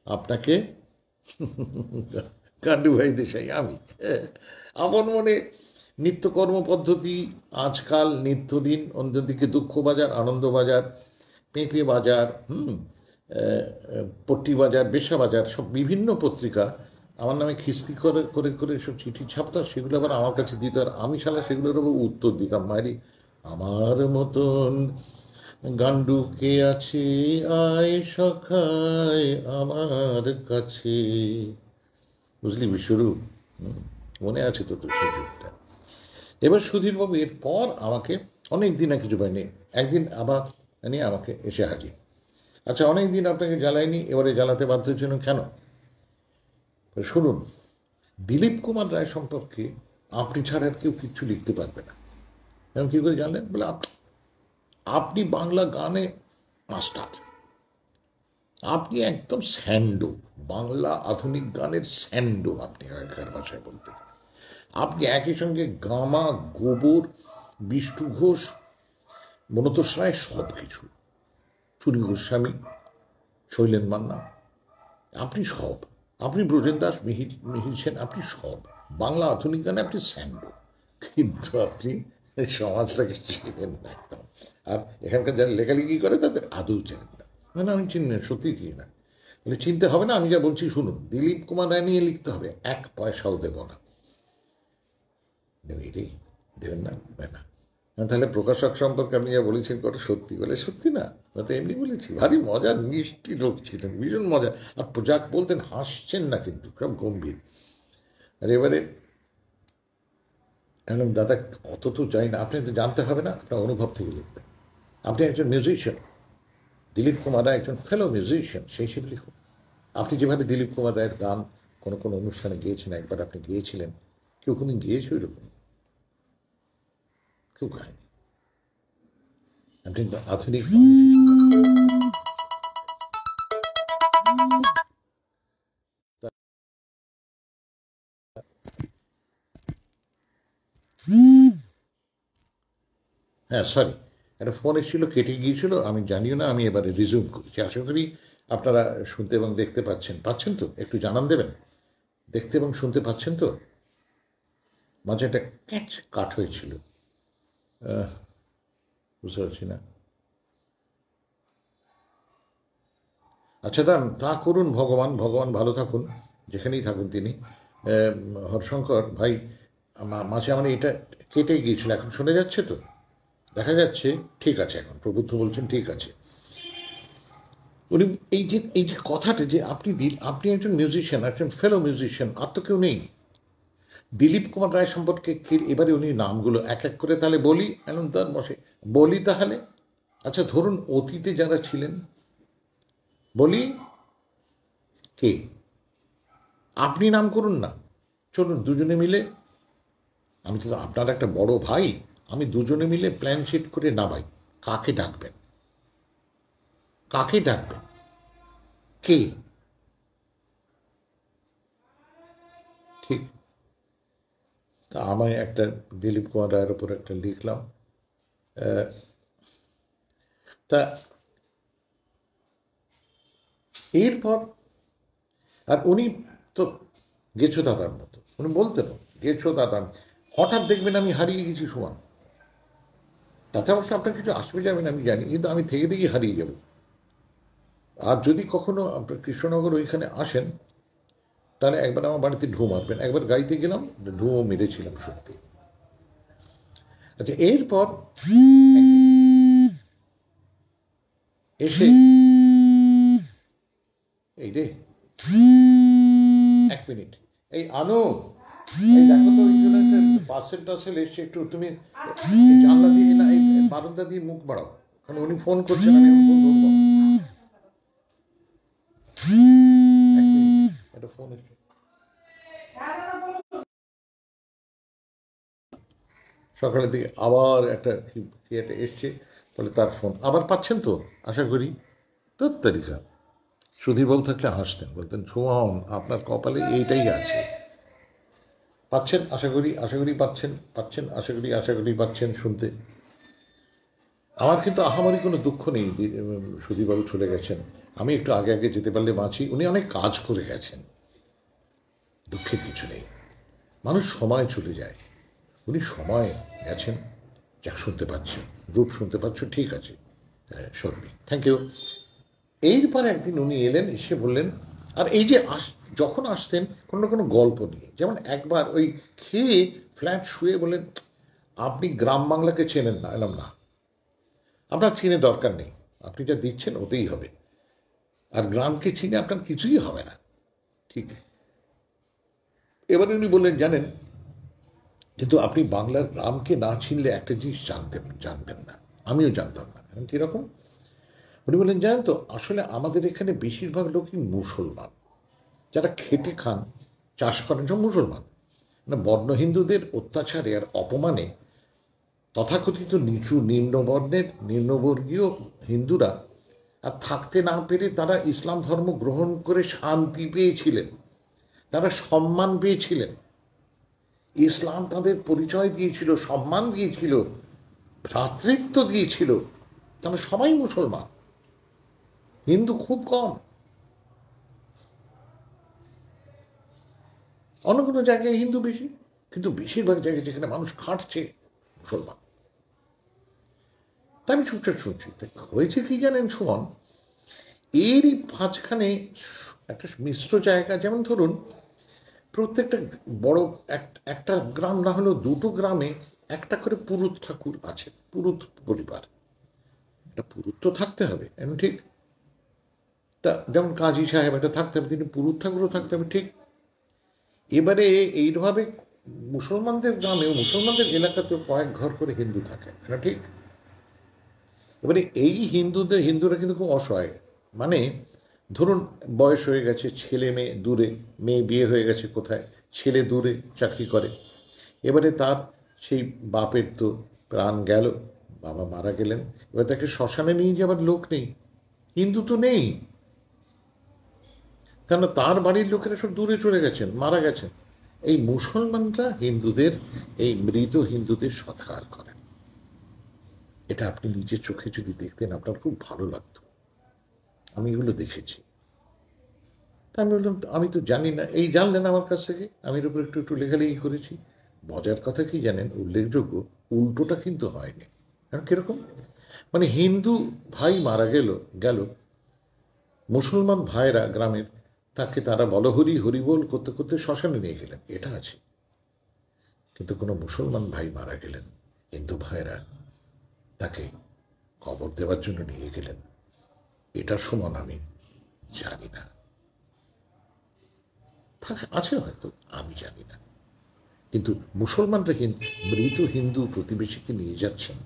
আপনাকে গান্ডুভাই দেশাই আমি। আপন মনে নিত্যকর্ম পদ্ধতি, আজকাল নিত্যদিন, অন্যদিকে দুঃখ বাজার, আনন্দ বাজার, পেঁপে বাজার, পট্টি বাজার, বেশ্যা বাজার, সব বিভিন্ন পত্রিকা আমার নামে খিস্তি করে করে করে সব চিঠি ছাপতাম, সেগুলো আবার আমার কাছে দিত, আর আমি শালা সেগুলোর আবার উত্তর দিতাম, মারি আমার মতন গান্ডু কে আছে, আয় সখায় আমার কাছে। বুঝলি বিশ্বরূপ? মনে আছে তো তোর সেই যুগটা। এবার সুধীরবাবু এরপর আমাকে অনেক দিন আর কিছু পাইনি, একদিন আবার নিয়ে আমাকে এসে হাজির। আচ্ছা, অনেক দিন আপনাকে জ্বালাইনি, এবারে জ্বালাতে বাধ্য হচ্ছেন কেন? শুনুন, দিলীপ কুমার রায় সম্পর্কে আপনি ছাড়া আর কেউ কিচ্ছু লিখতে পারবে না। এরকম কী করে জানলেন? বলে আপনি বাংলা গানে মাস্টার, আপনি একদম স্যান্ডো, বাংলা আধুনিক গানের স্যান্ডো আপনি আগেকার ভাষায় বলতে। আপনি একই সঙ্গে গামা, গোবর, বিষ্ণু ঘোষ, মনতোষ রায়, সব কিছু, চুরি গোস্বামী, শৈলেন মান্না, আপনি সব, আপনি ব্রজেন দাস, মিহির সেন, আপনি সব বাংলা আধুনিক গানে আপনি স্যান্ডো। কিন্তু আপনি সমাজটাকে চিনেন না একদম। আর এখানকার যারা লেখালেখি করে তাদের আদৌ চেনেন না। মানে আমি চিনি না, সত্যি কি না, বলে চিনতে হবে না। আমি যা বলছি শুনুন, দিলীপ কুমার রায় নিয়ে লিখতে হবে, 1 পয়সাও দেব না। দেবেন না? না। তাহলে প্রকাশক সম্পর্কে আপনি যা বলেছেন কত সত্যি? বলে সত্যি না, তো এমনি বলেছি। ভারী মজার মিষ্টি লোক ছিলেন, ভীষণ মজা। আর যাক বলতেন হাসছেন না, কিন্তু সব গম্ভীর। আর এবারে দাদা অত তো চাই না, আপনি তো জানতে হবে না, আপনার অনুভব থেকে লিখবেন। আপনি একজন মিউজিশিয়ান, দিলীপ কুমার রায় একজন ফেলো মিউজিশিয়ান, সেই হিসেবে লিখুন। আপনি যেভাবে দিলীপ কুমার রায়ের গান কোনো কোনো অনুষ্ঠানে গিয়েছেন, একবার আপনি গিয়েছিলেন, কেউ কোনদিন গিয়েছে ওইরকম? কেউ গায়নি। আপনি আধুনিক হ্যাঁ, সরি, একটা ফোন এসেছিল, কেটে গিয়েছিল, আমি জানিও না, আমি এবারে রিজিউম করছি। আশা করি আপনারা শুনতে এবং দেখতে পাচ্ছেন তো? একটু জানান দেবেন, দেখতে এবং শুনতে পাচ্ছেন তো? মাঝে একটা ক্যাচ কাট হয়েছিল, বুঝতে পারছি না। আচ্ছা, তা করুন, ভগবান ভালো থাকুন, যেখানেই থাকুন তিনি। হরশঙ্কর ভাই, মাঝে আমার এটা কেটে গিয়েছিল, এখন শোনা যাচ্ছে তো? দেখা যাচ্ছে? ঠিক আছে, এখন প্রবুদ্ধ বলছেন ঠিক আছে। উনি এই যে কথাটা যে আপনি একজন মিউজিশিয়ান, একজন ফেলো মিউজিশিয়ান, আর তো কেউ নেই। দিলীপ কুমার রায় সম্পর্কে এবারে উনি নামগুলো এক এক করে তাহলে বলি, আনন্দার মশাই বলি তাহলে। আচ্ছা, ধরুন অতীতে যারা ছিলেন, বলি কে? আপনি নাম করুন না, চলুন দুজনে মিলে, আমি তো আপনার একটা বড় ভাই, আমি দুজনে মিলে প্ল্যান শিট করে নামাই। কাকে ডাকবেন? কাকে ডাকবেন? কে? ঠিক, তা আমি একটা দিলীপ কুমার রায়ের উপর একটা লিখলাম। তা এরপর, আর উনি তো গেছো দাদার মতো, উনি বলতেন গেছো দাদা, হঠাৎ দেখবেন আমি হারিয়ে গেছি সমান। তাতে অবশ্য আপনার কিছু আসবে যাবে না আমি জানি, কিন্তু আমি থেকে থেকেই হারিয়ে যাব। আর যদি কখনো আপনার কৃষ্ণনগর ওইখানে আসেন, তাহলে একবার আমার বাড়িতে ঢু মারবেন। একবার গাইতে গেলাম, ঢুও মেরেছিলাম সত্যি। আচ্ছা, এরপর এসে এই রে, 1 মিনিট, এই আনো, এই দেখো তো ওই জন্য একটা পার্সেল এসছে, একটু তুমি জানলা দিয়ে না, এই বারান্দা দিয়ে মুখ বাড়াও, কারণ উনি ফোন করছেন, আমি ফোন ধরবো না। 1 মিনিট, একটা ফোন এসছে। সকালের দিকে আবার একটা কি একটা এসছে, বলে তার ফোন আবার পাচ্ছেন তো? আশা করি তোর তালিকা। সুধীরবাবু থাকলে হাসতেন, বলতেন সুমন আপনার কপালে এইটাই আছে। পাচ্ছেন? আশা করি পাচ্ছেন, আশা করি পাচ্ছেন শুনতে। আমার কিন্তু আহামরি কোনো দুঃখ নেই, সুধীরবাবু চলে গেছেন, আমি একটু আগে যেতে পারলে বাঁচি। উনি অনেক কাজ করে গেছেন, দুঃখের কিছু নেই, মানুষ সময় চলে যায়, উনি সময় গেছেন, যাক শুনতে পাচ্ছেন, রূপ শুনতে পাচ্ছ, ঠিক আছে শর্মী, থ্যাংক ইউ। এরপর একদিন উনি এলেন, এসে বললেন, আর এই যে যখন আসতেন কোনো না কোনো গল্প নিয়ে, যেমন একবার ওই খেয়ে ফ্ল্যাট শুয়ে বলেন, আপনি গ্রাম বাংলাকে চেনেন না। এলাম না, আপনার চিনে দরকার নেই, আপনি যা দিচ্ছেন ওতেই হবে, আর গ্রামকে চিনে আপনার কিছুই হবে না। ঠিক, এবারে উনি বললেন, জানেন, কিন্তু আপনি বাংলার গ্রামকে না চিনলে একটা জিনিস জানবেন না, আমিও জানতাম না। কিরকম? উনি বললেন, জানেন তো, আসলে আমাদের এখানে বেশিরভাগ লোকই মুসলমান, যারা খেটে খান, চাষ করেন, সব মুসলমান। মানে বর্ণ হিন্দুদের অত্যাচারে আর অপমানে তথাকথিত নিচু নিম্নবর্ণের নিম্নবর্গীয় হিন্দুরা আর থাকতে না পেরে তারা ইসলাম ধর্ম গ্রহণ করে শান্তি পেয়েছিলেন, তারা সম্মান পেয়েছিলেন। ইসলাম তাদের পরিচয় দিয়েছিল, সম্মান দিয়েছিল, ভ্রাতৃত্ব দিয়েছিল। তারা সবাই মুসলমান, হিন্দু খুব কম। অন্য কোনো জায়গায় হিন্দু বেশি, কিন্তু বেশিরভাগ জায়গায় যেখানে মানুষ খাটছে, মুসলমান। তা আমি চুপচাপ শুনছি। হয়েছে কি জানেন সুমন, এরই মাঝখানে একটা মিশ্র জায়গা, যেমন ধরুন প্রত্যেকটা বড় একটা গ্রাম না হলেও দুটো গ্রামে একটা করে পুরুত ঠাকুর আছে, পুরুত পরিবার। একটা পুরুত তো থাকতে হবে, ঠিক? তা যেমন কাজী সাহেব এটা থাকতে হবে, তিনি পুরুত ঠাকুরও থাকতে হবে, ঠিক? এবারে এইভাবে মুসলমানদের গ্রামেও, মুসলমানদের এলাকাতেও কয়েক ঘর করে হিন্দু থাকে, এটা ঠিক? এবারে এই হিন্দুরা কিন্তু খুব অসহায়। মানে ধরুন বয়স হয়ে গেছে, ছেলে মেয়ে দূরে, মেয়ে বিয়ে হয়ে গেছে কোথায়, ছেলে দূরে চাকরি করে, এবারে তার সেই বাপের তো প্রাণ গেল, বাবা মারা গেলেন, এবার তাকে শ্মশানে নিয়ে যাবার লোক নেই, হিন্দু তো নেই, কেন তার বাড়ির লোকেরা সব দূরে চলে গেছেন, মারা গেছেন। এই মুসলমানরা হিন্দুদের, এই মৃত হিন্দুদের সৎকার করেন। এটা আপনি নিজের চোখে যদি দেখতেন আপনার খুব ভালো লাগতো। আমি এগুলো দেখেছি। তা আমি বললাম, আমি তো জানি না, এই জানলেন আমার কাছ থেকে, আমি এর উপর একটু একটু লেখালেখি করেছি। মজার কথা কি জানেন, উল্লেখযোগ্য, উল্টোটা কিন্তু হয়নি। কিরকম? মানে হিন্দু ভাই মারা গেল, মুসলমান ভাইরা গ্রামের তাকে তারা বলহরি হরিবোল করতে করতে শ্মশানে নিয়ে গেলেন, এটা আছে। কিন্তু কোনো মুসলমান ভাই মারা গেলেন, হিন্দু ভাইরা তাকে কবর দেওয়ার জন্য নিয়ে গেলেন, এটার সমান আমি জানি না। আছে হয়তো, আমি জানি না। কিন্তু মুসলমানরা মৃত হিন্দু প্রতিবেশীকে নিয়ে যাচ্ছেন,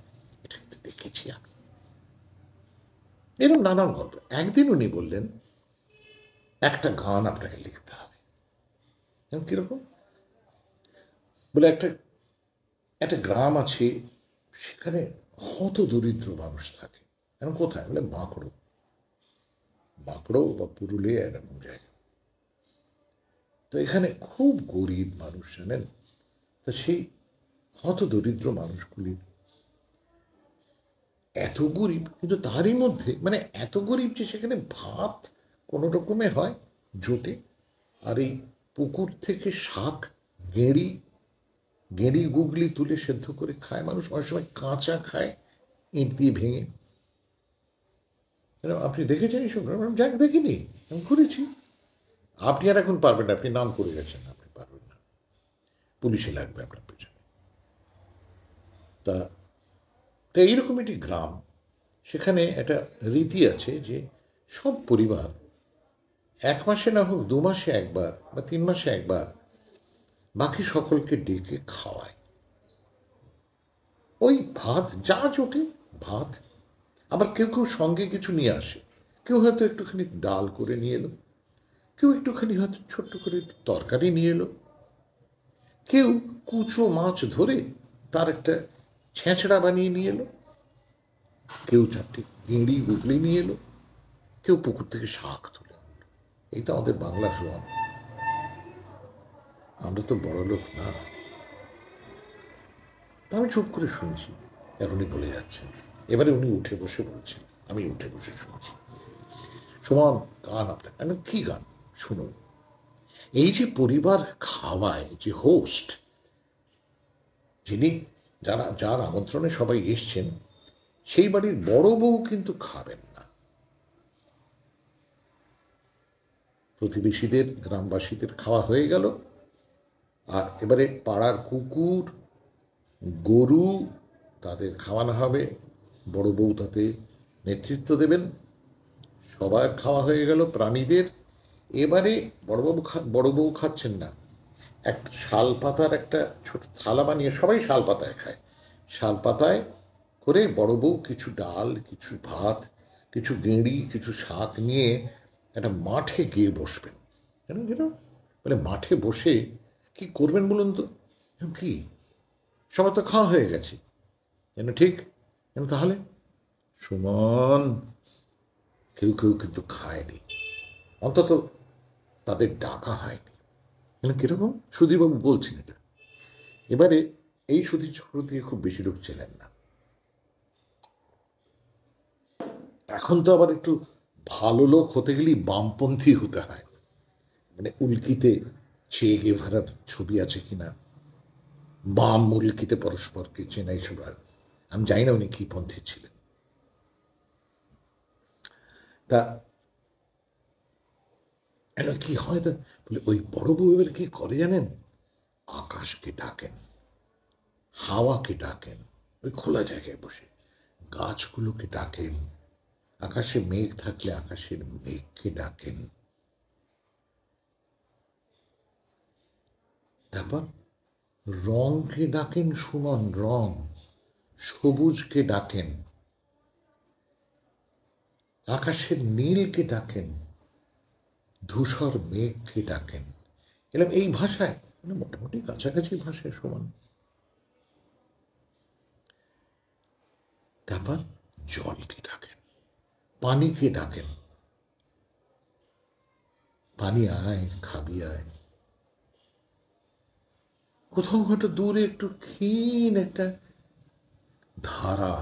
এটা কিন্তু দেখেছি আমি। এরকম নানান গল্প। একদিন উনি বললেন, একটা গান আপনাকে লিখতে হবে। কিরকম? বলে একটা গ্রাম আছে, সেখানে হত দরিদ্র মানুষ থাকে। এখন কোথায়? বলে বাঁকড়ো বা পুরুলিয়া, এরকম জায়গা। তো এখানে খুব গরিব মানুষ, জানেন। তা সেই হত দরিদ্র মানুষগুলি এত গরিব, কিন্তু তারই মধ্যে মানে এত গরিব যে সেখানে ভাত কোনো রকমে হয়, জোটে। আর এই পুকুর থেকে শাক, গেঁড়ি গুগলি তুলে সেদ্ধ করে খায় মানুষ, অনেক সময় কাঁচা খায়, ইট দিয়ে ভেঙে। আপনি দেখেছেন এইসব? যাক, দেখিনি, আমি ঘুরেছি। আপনি আর এখন পারবেন না, আপনি নাম করে গেছেন, আপনি পারবেন না, পুলিশে লাগবে আপনার পেছনে। তা এইরকম একটি গ্রাম, সেখানে একটা রীতি আছে যে সব পরিবার 1 মাসে না হোক 2 মাসে একবার বা 3 মাসে একবার বাকি সকলকে ডেকে খাওয়ায়। ওই ভাত যা জোটে, ভাত। আবার কেউ কেউ সঙ্গে কিছু নিয়ে আসে, কেউ হয়তো একটুখানি ডাল করে নিয়ে এলো, কেউ একটুখানি হয়তো ছোট্ট করে তরকারি নিয়ে এলো, কেউ কুচো মাছ ধরে তার একটা ছেঁচড়া বানিয়ে নিয়ে এলো, কেউ 4টে গেঁড়ি গুগলি নিয়ে এলো, কেউ পুকুর থেকে শাক তুলে আনলো। এইটা আমাদের বাংলা সমান। আমরা তো বড় লোক না। আমি চুপ করে শুনছি, আর উনি বলে যাচ্ছেন। এবারে উনি উঠে বসে বলছেন, আমি উঠে বসে শুনছি। সুমন, গান আপনার। কি গান? শুনুন। এই যে পরিবার খাওয়ায়, যে হোস্ট, যিনি, যার আমন্ত্রণে সবাই এসছেন, সেই বাড়ির বড় বউ কিন্তু খাবেন না। প্রতিবেশীদের, গ্রামবাসীদের খাওয়া হয়ে গেল, আর এবারে পাড়ার কুকুর, গরু, তাদের খাওয়ানো হবে, বড় বউ তাতে নেতৃত্ব দেবেন। সবার খাওয়া হয়ে গেল প্রাণীদের। এবারে বড় বউ খাচ্ছেন না, একটা শাল পাতার একটা ছোট থালা বানিয়ে, সবাই শাল পাতায় খায়, শাল পাতায় করে বড় বউ কিছু ডাল, কিছু ভাত, কিছু গেঁড়ি, কিছু শাক নিয়ে একটা মাঠে গিয়ে বসবেন। জানেন যেন, মানে মাঠে বসে কি করবেন বলুন তো? কি, সবার তো খাওয়া হয়ে গেছে, যেন ঠিক, যেন তাহলে সুমন, কেউ কেউ কিন্তু খায়নি, অন্তত তাদের ডাকা হয়নি। কিরকম? সুধীরবাবু বলছেন এটা। এবারে এই সুধীর চক্রবর্তী খুব বেশি লোক চেনেন না। এখন তো আবার একটু ভালো লোক হতে গেলেই বামপন্থী হতে হয়, মানে উল্কিতে চে গেভারার ছবি আছে কিনা, বাম উল্কিতে পরস্পরকে চেনাই সব। আমি জানি না উনি কি পন্থী ছিলেন। তা কি হয়, তা বলে ওই বড় বউ এবার কি করে জানেন? আকাশকে ডাকেন, হাওয়াকে ডাকেন, ওই খোলা জায়গায় বসে গাছগুলোকে ডাকেন, আকাশে মেঘ থাকলে আকাশের মেঘকে ডাকেন, তারপর রংকে ডাকেন, সুমন, রং, সবুজকে ডাকেন, আকাশের নীলকে ডাকেন, ধূসর মেঘকে ডাকেন। এলাম এই ভাষায়, মানে মোটামুটি কাছাকাছি ভাষায় সমান। তারপর জলকে ডাকেন, পানিকে ডাকেন, পানি আয়, খাবি আয়। কোথাও হয়তো দূরে একটু ক্ষীণ একটা ধারা,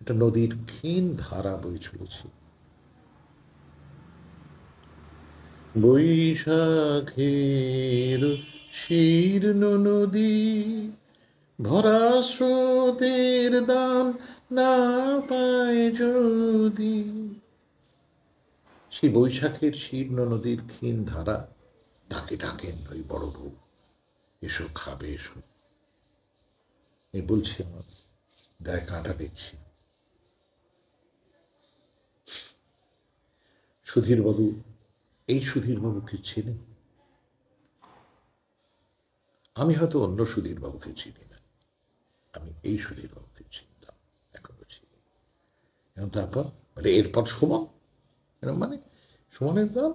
একটা নদীর ক্ষীণ ধারা বই চলেছে। বৈশাখের শীর্ণ নদী, ভরা স্রোতের দান না পায় যদি। সেই বৈশাখের শীর্ণ নদীর ক্ষীণ ধারা, তাকে ডাকেন ওই বড় বউ, এসো খাবে এসো। এই বলছি, আমার গায়ে কাঁটা দেখছি। সুধীরবাবু, এই সুধীরবাবুকে চেনেন? আমি হয়তো অন্য সুধীরবাবুকে চিনি না, আমি এই সুধীরবাবুকে চিনতাম, এখনো চিনি। এবং তারপর মানে এরপর সুমন, মানে সুমনের দাম,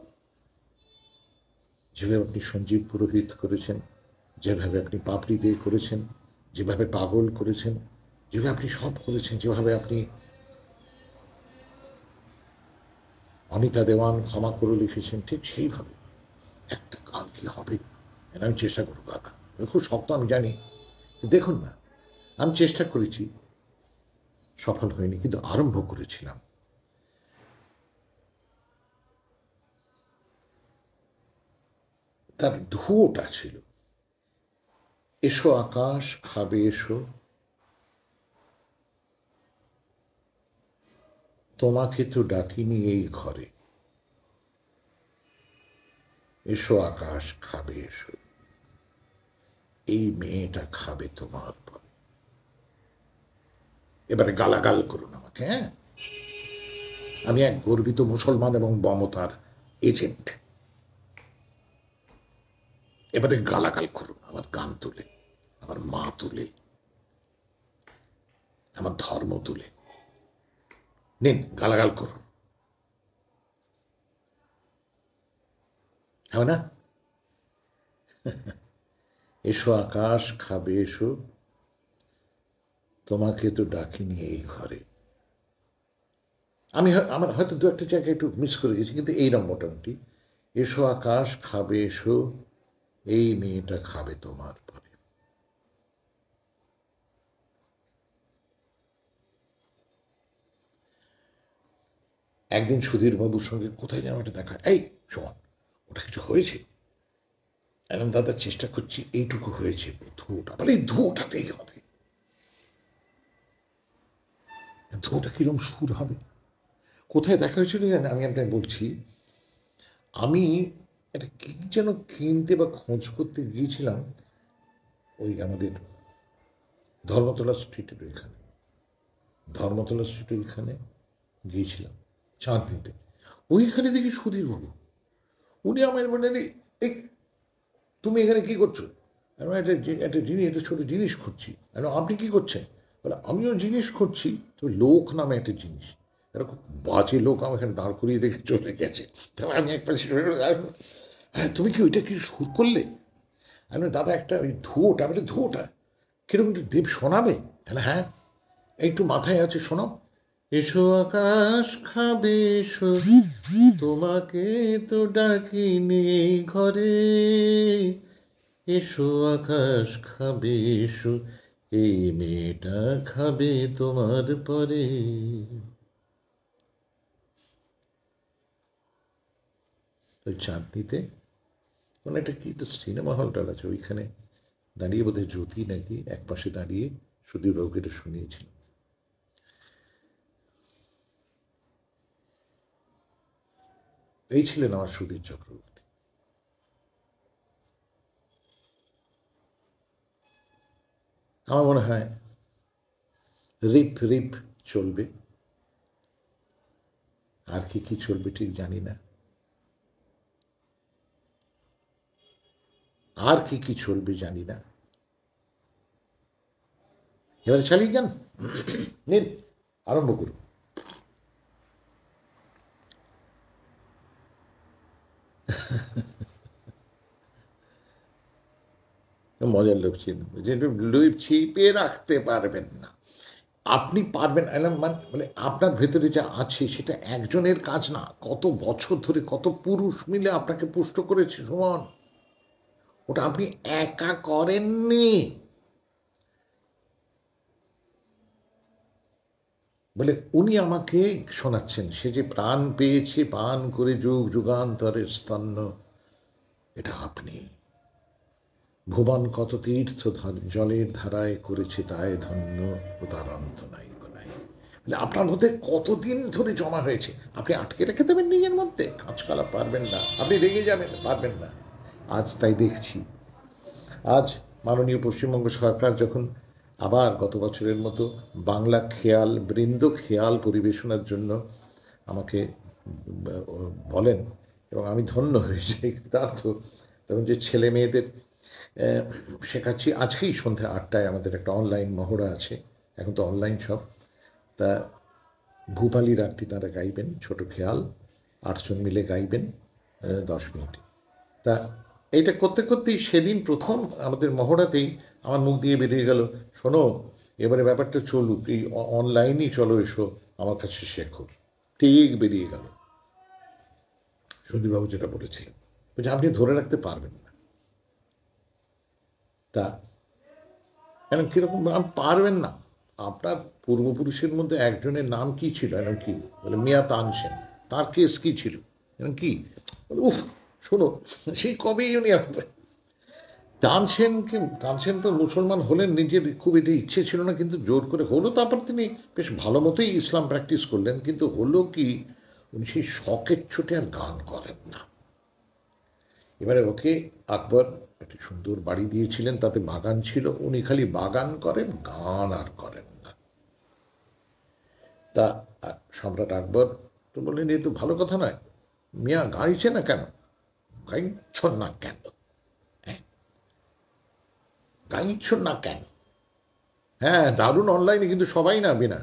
যেভাবে আপনি সঞ্জীব পুরোহিত করেছেন, যেভাবে আপনি পাপড়ি দিয়ে করেছেন, যেভাবে পাগল করেছেন, যেভাবে আপনি সব করেছেন, যেভাবে আপনি অনিতা দেওয়ান ক্ষমা করে লিখেছেন, ঠিক সেইভাবে একটা গান কি হবে, আমি চেষ্টা করবো দাদা। খুব শক্ত আমি জানি, দেখুন না, আমি চেষ্টা করেছি, সফল হয়নি, কিন্তু আরম্ভ করেছিলাম। তার ধুয়োটা ছিল, এসো আকাশ খাবে এসো, তোমাকে তো ডাকিনি এই ঘরে, এসো আকাশ খাবে এসো, এই মেয়েটা খাবে তোমার পরে। এবারে গালাগাল করুন আমাকে, হ্যাঁ? আমি এক গর্বিত মুসলমান এবং মমতার এজেন্ট। এবারে গালাগাল করুন আমার গান তুলে, আমার মা তুলে, আমার ধর্ম তুলে। নিন, গালাগাল করুন, হবে না? এসো আকাশ খাবে এসো, তোমাকে তো ডাকিনি এই ঘরে। আমার হয়তো দু একটা জায়গায় একটু মিস করে গেছি, কিন্তু এইরকম মোটামুটি, এসো আকাশ খাবে এসো, এই মেয়েটা খাবে তোমার পরে। একদিন সুধীরবাবুর সঙ্গে কোথায় যেন একটা দেখা, এই সমান, ওটা কিছু হয়েছে? এখন দাদা চেষ্টা করছি, এইটুকু হয়েছে, ধুয়োটা মানে এই ধুয়োটাতেই হবে। ধুয়োটা কিরম সুর হবে, কোথায় দেখা হয়েছিল জানেন, আমি আপনাকে বলছি, আমি একটা কি যেন কিনতে বা খোঁজ করতে গিয়েছিলাম ওই আমাদের ধর্মতলা স্ট্রিটের ওইখানে, ধর্মতলা স্ট্রিটের ওইখানে গিয়েছিলাম চাঁদনিতে। ওইখানে দেখি সুধীর বাবু, উনি আমার বললেন, এই তুমি এখানে কি করছো? আমি একটা জিনিস, একটা ছোট জিনিস খুঁজছি। আপনি কি করছেন? বলে আমিও জিনিস খুঁজছি। তো লোক নামে একটা জিনিস, একটা খুব বাজে লোক আমার এখানে দাঁড় করিয়ে দেখে চলে গেছে। তবে আমি একবার হ্যাঁ তুমি কি ওইটা কি সুর করলে? আমি দাদা একটা ওই ধুয়োটা, বলে ধুয়োটা কিরকম একটু দেব শোনাবে? হ্যাঁ একটু মাথায় আছে, শোনাও। এসো আকাশ খাবে এসো, তোমাকে তো ডাকিনি এই ঘরে, এসো আকাশ খাবে এসো, এই মেয়েটা খাবে তোমার পরে। ওই চাঁদনিতে মানে একটা কি তো সিনেমা হলটার আছে, ওইখানে দাঁড়িয়ে বোধহয় জ্যোতি নাকি এক পাশে দাঁড়িয়ে সুধীরবাবুকে এটা শুনিয়েছিল। এই ছিলেন আমার সুধীর চক্রবর্তী। আমার মনে হয় রিপ রিপ চলবে, আর কি কি চলবে ঠিক জানি না, আর কি কি চলবে জানি না। এবারে চালিয়ে যান, নিন আরম্ভ করুন। মজার লোক ছিল, যে ছিপে রাখতে পারবেন না আপনি, পারবেন মানে আপনার ভেতরে যা আছে সেটা একজনের কাজ না, কত বছর ধরে কত পুরুষ মিলে আপনাকে পুষ্ট করেছে সুমন, ওটা আপনি একা করেননি। বলে উনি আমাকে শোনাচ্ছেন, সে যে প্রাণ পেয়েছে পান করে যুগ যুগান্তরের স্তন্য, এটা আপনি। ভুবন কত তীর্থ জলের ধারায় করেছে তাই ধন্য, ও তার অন্ত নাই গো নাই। মানে আপনার মধ্যে কতদিন ধরে জমা হয়েছে, আপনি আটকে রেখে দেবেন নিজের মধ্যে, কাঁচকলা পারবেন না, আপনি রেগে যাবেন, পারবেন না। আজ তাই দেখছি, আজ মাননীয় পশ্চিমবঙ্গ সরকার যখন আবার গত বছরের মতো বাংলা খেয়াল, বৃন্দ খেয়াল পরিবেশনার জন্য আমাকে বলেন, এবং আমি ধন্য হয়ে যাই কৃতার্থ, তখন যে ছেলে মেয়েদের শেখাচ্ছি, আজকেই সন্ধ্যা 8টায় আমাদের একটা অনলাইন মহড়া আছে, এখন তো অনলাইন সব, তা ভূপালী রাগটি তারা গাইবেন, ছোট খেয়াল 8 জন মিলে গাইবেন 10 মিনিটে। তা এইটা করতে করতেই সেদিন প্রথম আমাদের মহড়াতেই আমার মুখ দিয়ে বেরিয়ে গেল, শোনো এবারে ব্যাপারটা চলুক, এই অনলাইনই চলো, এসো আমার কাছে শেখো। ঠিক বেরিয়ে গেল সুধীরবাবু যেটা বলেছিলেন, বলছে আপনি ধরে রাখতে পারবেন না। তা এখন কিরকম পারবেন না, আপনার পূর্বপুরুষের মধ্যে একজনের নাম কি ছিল, এখন কি বলে মিয়া তানসেন, তার কেস কি ছিল, এখন কি উফ, শোনো সেই কবেই উনি তানসেন তো মুসলমান হলেন, নিজের খুব এটা ইচ্ছে ছিল না, কিন্তু জোর করে হলো, তারপর তিনি বেশ ভালো মতোই ইসলাম প্র্যাকটিস করলেন, কিন্তু হলো কি উনি সেই শখের ছোটে আর গান করেন না। এবারে ওকে আকবর একটি সুন্দর বাড়ি দিয়েছিলেন, তাতে বাগান ছিল, উনি খালি বাগান করেন, গান আর করেন না। তা সম্রাট আকবর তো বললেন এ তো ভালো কথা নয়, মিয়া গাইছে না কেন, গাইছ না কেন, গাইছ না কেন, হ্যাঁ দারুণ অনলাইনে, কিন্তু সবাই না বিনা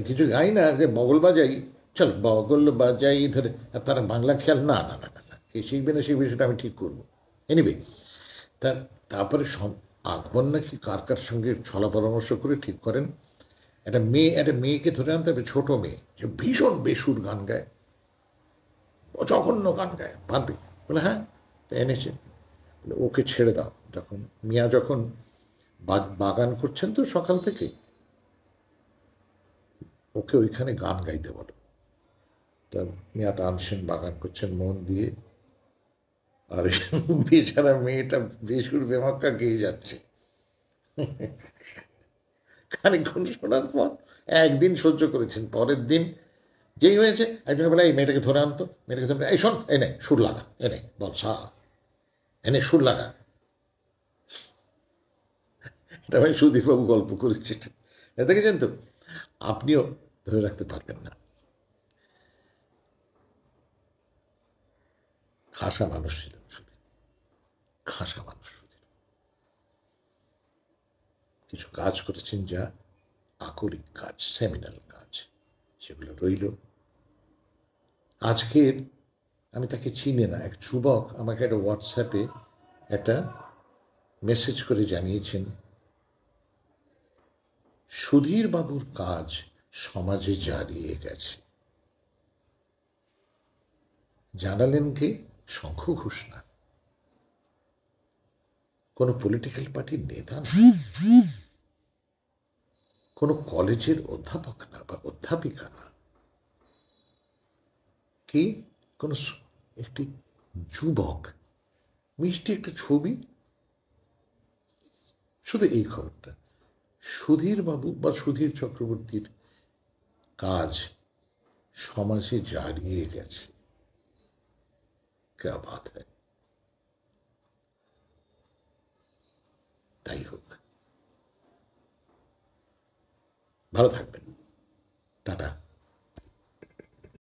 কিছু গাই না, যে বগল বাজাই, চল বগল বাজাই ধরে, আর তারা বাংলা খেয়াল না না না না, কে শিখবে না সেই বিষয়টা আমি ঠিক করবো। এনিওয়ে, তারপরে আকবর নাকি কার কার সঙ্গে ছলা পরামর্শ করে ঠিক করেন একটা মেয়েকে ধরে আনতে হবে, ছোট মেয়ে, যে ভীষণ বেসুর গান গায়, জঘন্য গান গায়, পারবে? বলে হ্যাঁ, এনেছে, ওকে ছেড়ে দাও। যখন মিয়া যখন বাগান করছেন তো সকাল থেকে, ওকে ওইখানে গান গাইতে বলো। তা মিয়া তানসেন বাগান করছেন মন দিয়ে, আরে বেচারা মেয়েটা বেসুর বেমাক্কা গেয়ে যাচ্ছে। খানিকক্ষণ শোনার পর একদিন সহ্য করেছেন, পরের দিন যেই হয়েছে একজনের বলে এই মেয়েটাকে ধরে আনতো, মেয়েটাকে ধরে এই শোন এনে সুর লাগা, এনে বল সা, এনে সুর লাগা। এটা ভাই সুধীরবাবু গল্প করেছেন, দেখেছেন তো, আপনিও ধরে রাখতে পারবেন না। খাসা মানুষ ছিলেন সুধীর, খাসা মানুষ সুধীর। কিছু কাজ করেছেন যা আকরিক কাজ, সেমিনাল কাজ, সেগুলো রইল। আজকের আমি তাকে চিনি না, এক যুবক আমাকে একটা হোয়াটসঅ্যাপে একটা মেসেজ করে জানিয়েছেন সুধীর বাবুর কাজ সমাজে জারিয়ে গেছে। জানালেন কে? শঙ্কু ঘোষ না, কোন পলিটিক্যাল পার্টির নেতা না, কোন কলেজের অধ্যাপক না বা অধ্যাপিকা না, কে? কোন একটি যুবক, মিষ্টি একটা ছবি, শুধু এই খবরটা, সুধীর বাবু বা সুধীর চক্রবর্তীর কাজ সমাজে জারিয়ে গেছে। क्या बात है। তাই হোক, ভালো থাকবেন, টাটা।